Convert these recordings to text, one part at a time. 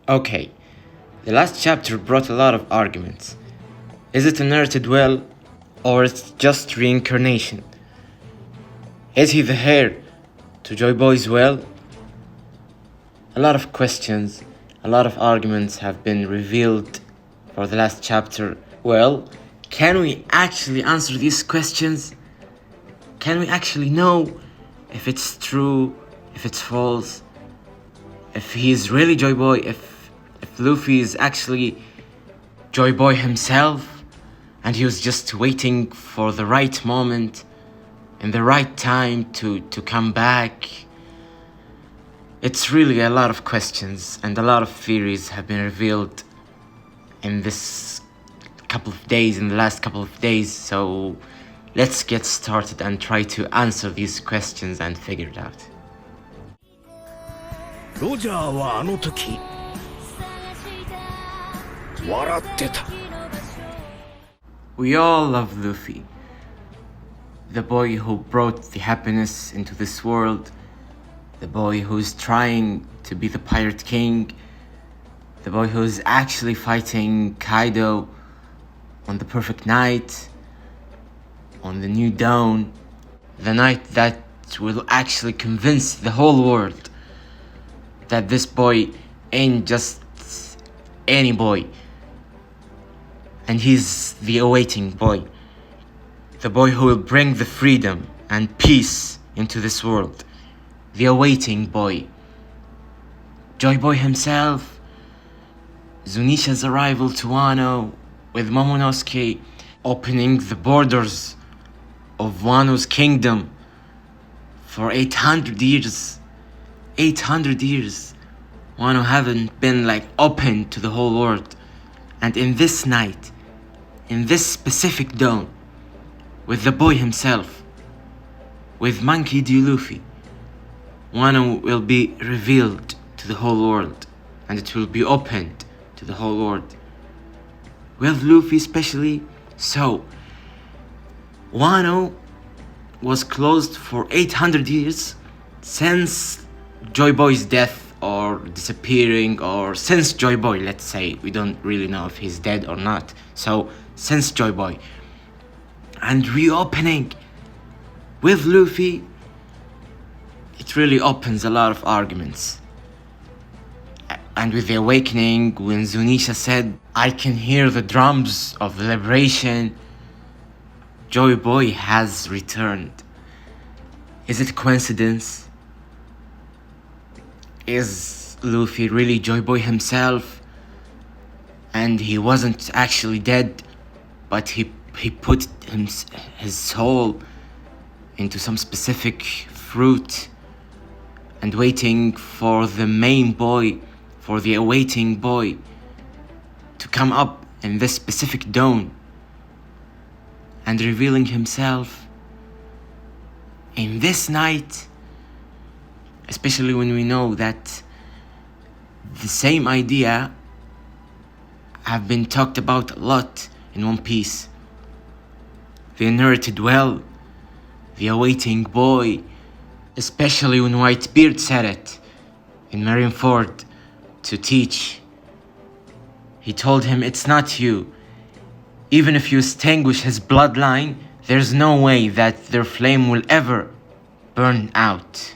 Okay, the last chapter brought a lot of arguments. Is it narrated well, or it's just reincarnation? Is he the heir to Joy Boy's well? A lot of questions, a lot of arguments have been revealed for the last chapter. Well, can we actually answer these questions? Can we actually know if it's true, if it's false, if he is really Joy Boy, if Luffy is actually Joy Boy himself, and he was just waiting for the right moment and the right time to come back? It's really a lot of questions and a lot of theories have been revealed in this in the last couple of days, so let's get started and try to answer these questions and figure it out. ロジャーはあの時笑ってた。 We all love Luffy, the boy who brought the happiness into this world, the boy who's trying to be the Pirate King, the boy who's actually fighting Kaido on the perfect night, on the new dawn, the night that will actually convince the whole world that this boy ain't just any boy, and he's the awaiting boy, the boy who will bring the freedom and peace into this world, the awaiting boy, Joy Boy himself, Zunisha's arrival to Wano with Momonosuke opening the borders of Wano's kingdom for 800 years. 800 years Wano haven't been open to the whole world, and in this night, in this specific dawn, with the boy himself, with Monkey D. Luffy, Wano will be revealed to the whole world, and it will be opened to the whole world, with Luffy especially. So Wano was closed for 800 years since Joy Boy's death or disappearing, or since Joy Boy, let's say. We don't really know if he's dead or not. So since Joy Boy, and reopening with Luffy, it really opens a lot of arguments. And with the awakening, when Zunisha said, "I can hear the drums of liberation," Joy Boy has returned. Is it coincidence? Is Luffy really Joy Boy himself, and he wasn't actually dead, but he put his soul into some specific fruit and waiting for the main boy, for the awaiting boy to come up in this specific dawn and revealing himself in this night, especially when we know that the same idea have been talked about a lot in One Piece. The narrated well, the awaiting boy, especially when Whitebeard said it in Marineford to teach. He told him, "It's not you. Even if you extinguish his bloodline, there's no way that their flame will ever burn out.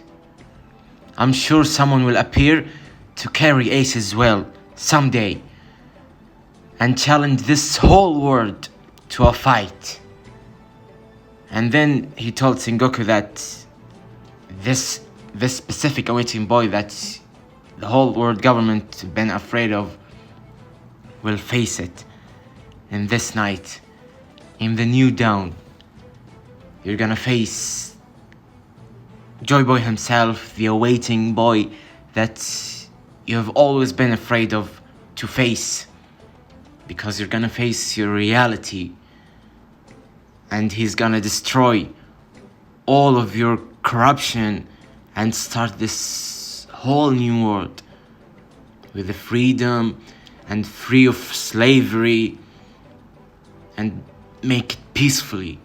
I'm sure someone will appear to carry Ace as well someday and challenge this whole world to a fight." And then he told Sengoku that this specific awaiting boy that the whole world government been afraid of will face it in this night, in the new dawn. You're gonna face Joy Boy himself, the awaiting boy that you have always been afraid of to face, because you're gonna face your reality, and he's gonna destroy all of your corruption and start this whole new world with the freedom and free of slavery and make it peacefully.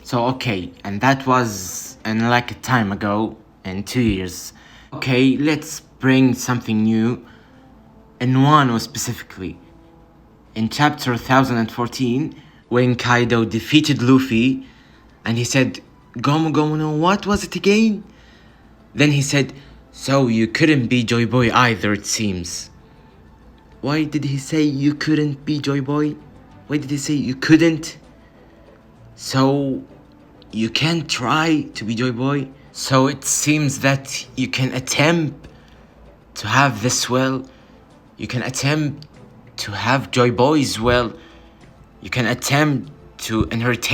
So okay, and that was in a time ago, in 2 years. Okay, let's bring something new. in Wano specifically. In chapter 1014, when Kaido defeated Luffy, and he said, Gomu Gomu no, what was it again? Then he said, so you couldn't be Joy Boy either, it seems. Why did he say you couldn't be Joy Boy? Why did he say you couldn't? So you can try to be Joy Boy? So it seems that you can attempt to have this well. You can attempt to have Joy Boys well. You can attempt to inherit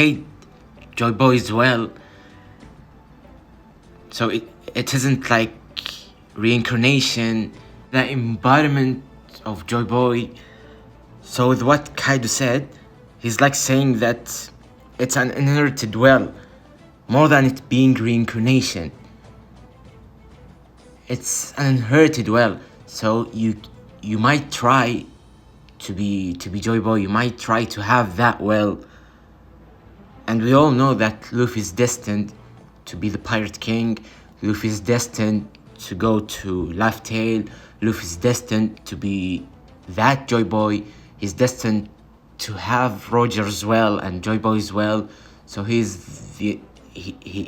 Joy Boys well. So it isn't like reincarnation, the embodiment of Joy Boy. So with what Kaido said, he's like saying that it's an inherited well, more than it being reincarnation. It's an inherited well. So you might try to be Joy Boy. You might try to have that well. And we all know that Luffy's destined to be the Pirate King. Luffy's destined to go to Laugh Tale. Luffy's destined to be that Joy Boy. He's destined to have Roger as well and Joy Boy as well. So he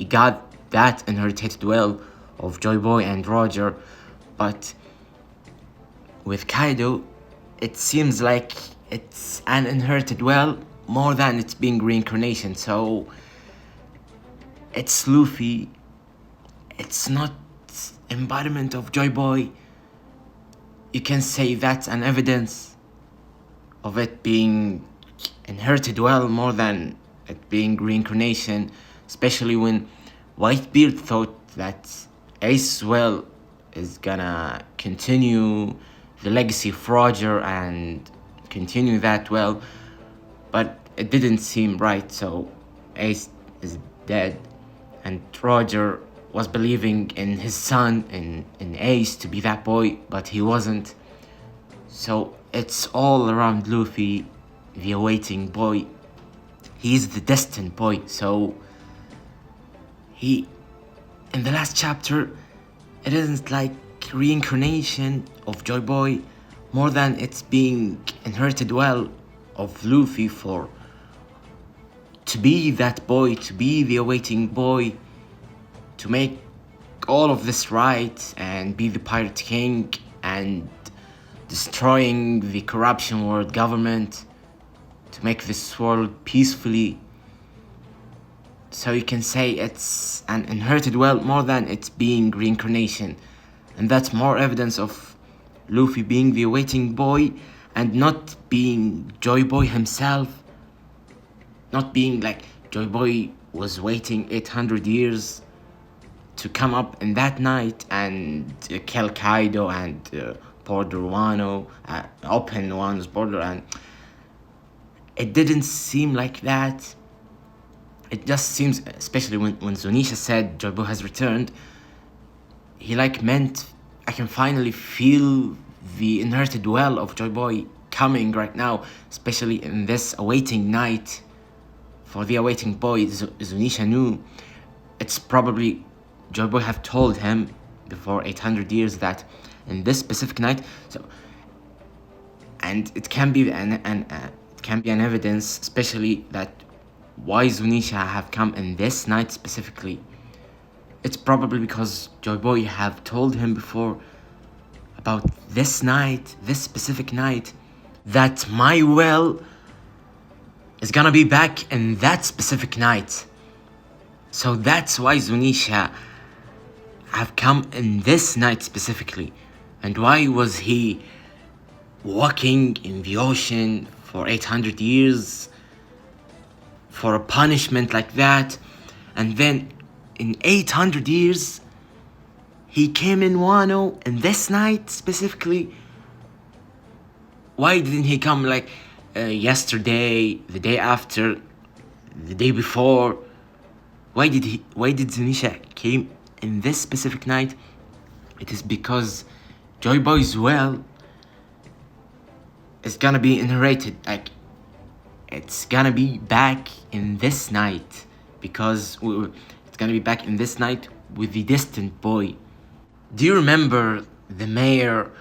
got that inherited well of Joy Boy and Roger. But with Kaido, it seems like it's an inherited well more than it's being reincarnation. So it's Luffy. It's not embodiment of Joy Boy. You can say that's an evidence of it being inherited well more than it being reincarnation, especially when Whitebeard thought that Ace well is gonna continue the legacy of Roger and continue that well, but it didn't seem right. So Ace is dead and Roger was believing in his son, in Ace, to be that boy, but he wasn't. So it's all around Luffy, the awaiting boy. He's the destined boy. So in the last chapter, it isn't like reincarnation of Joy Boy, more than it's being inherited well of Luffy to be that boy, to be the awaiting boy, to make all of this right and be the Pirate King and destroying the corruption world government, to make this world peacefully. So you can say it's an inherited well more than it's being reincarnation. And that's more evidence of Luffy being the awaiting boy and not being Joy Boy himself. Not being like Joy Boy was waiting 800 years to come up in that night and kill Kaido and border Wano, open Wano's border, and it didn't seem like that. It just seems, especially when Zunisha said Joy Boy has returned, he like meant I can finally feel the inherited well of Joy Boy coming right now, especially in this awaiting night for the awaiting boy. Zunisha knew it's probably Joy Boy have told him before 800 years that in this specific night. So, and it can be an evidence, especially that why Zunisha have come in this night specifically. It's probably because Joy Boy have told him before about this night, this specific night, that my well is gonna be back in that specific night. So that's why Zunisha have come in this night specifically. And why was he walking in the ocean for 800 years for a punishment like that? And then in 800 years, he came in Wano in this night specifically. Why didn't he come like yesterday, the day after, the day before? Why did Zunisha came in this specific night? It is because Joy Boy's well is gonna be inherited. Like, it's gonna be back in this night, because it's gonna be back in this night with the distant boy. Do you remember the mayor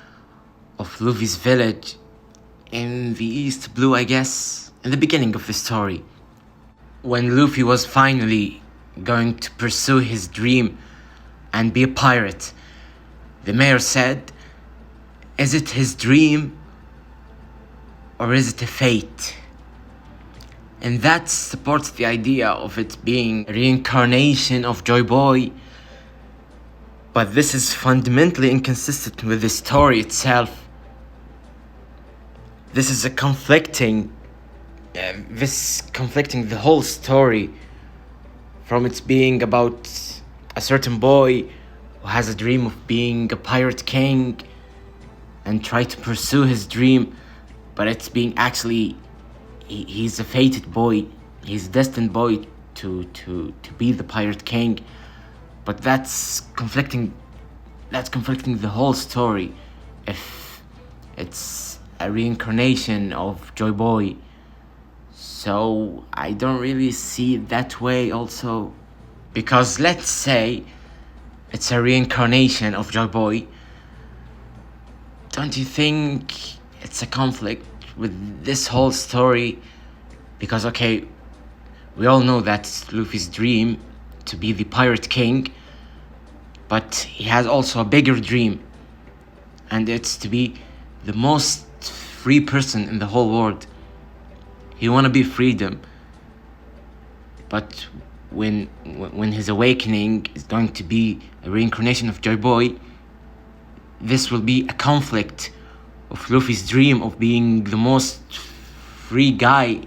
of Luffy's village in the East Blue, I guess, in the beginning of the story. When Luffy was finally going to pursue his dream and be a pirate, the mayor said, is it his dream or is it a fate? And that supports the idea of it being a reincarnation of Joy Boy. But this is fundamentally inconsistent with the story itself. This is conflicting the whole story, from it being about a certain boy who has a dream of being a pirate king and try to pursue his dream, but it's being actually he's a fated boy, he's a destined boy to be the pirate king. But that's conflicting the whole story if it's a reincarnation of Joy Boy. So I don't really see it that way also, because let's say it's a reincarnation of Joy Boy, don't you think it's a conflict with this whole story? Because okay, we all know that's Luffy's dream to be the pirate king, but he has also a bigger dream, and it's to be the most free person in the whole world. He want to be freedom, but when his awakening is going to be a reincarnation of Joy Boy, this will be a conflict of Luffy's dream of being the most free guy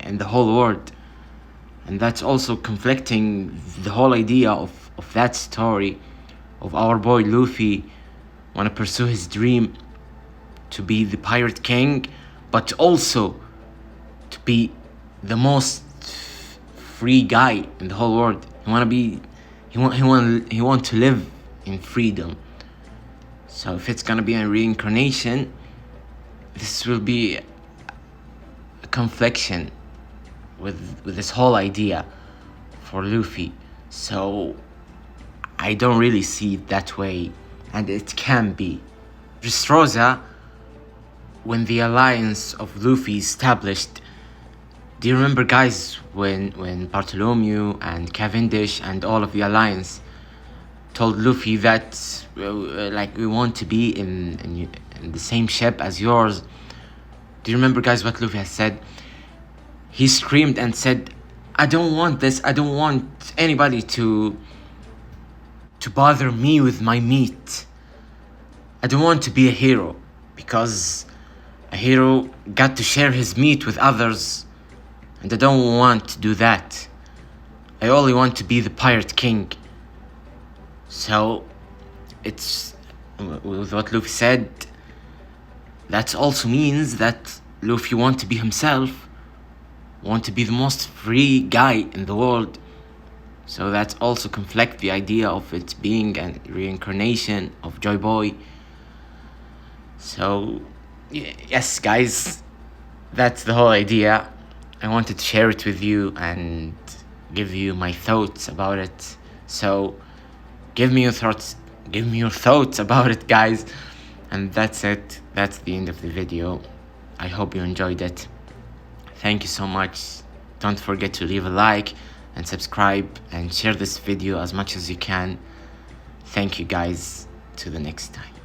in the whole world. And that's also conflicting the whole idea of that story of our boy Luffy want to pursue his dream to be the pirate king, but also to be the most free guy in the whole world. He want to live in freedom. So if it's gonna be a reincarnation, this will be a confliction with this whole idea for Luffy. So I don't really see it that way, and it can be. Dressrosa, when the alliance of Luffy established, do you remember, guys, when Bartholomew and Cavendish and all of the alliance told Luffy that like we want to be in the same ship as yours? Do you remember, guys, what Luffy has said? He screamed and said, I don't want this. I don't want anybody to bother me with my meat. I don't want to be a hero, because a hero got to share his meat with others, and I don't want to do that. I only want to be the pirate king. So it's with what Luffy said, that also means that Luffy want to be himself, want to be the most free guy in the world. So that also conflict the idea of it being a reincarnation of Joy Boy. So yes, guys, that's the whole idea. I wanted to share it with you and give you my thoughts about it. So give me your thoughts about it, guys. And that's it. That's the end of the video. I hope you enjoyed it. Thank you so much. Don't forget to leave a like and subscribe and share this video as much as you can. Thank you, guys. To the next time.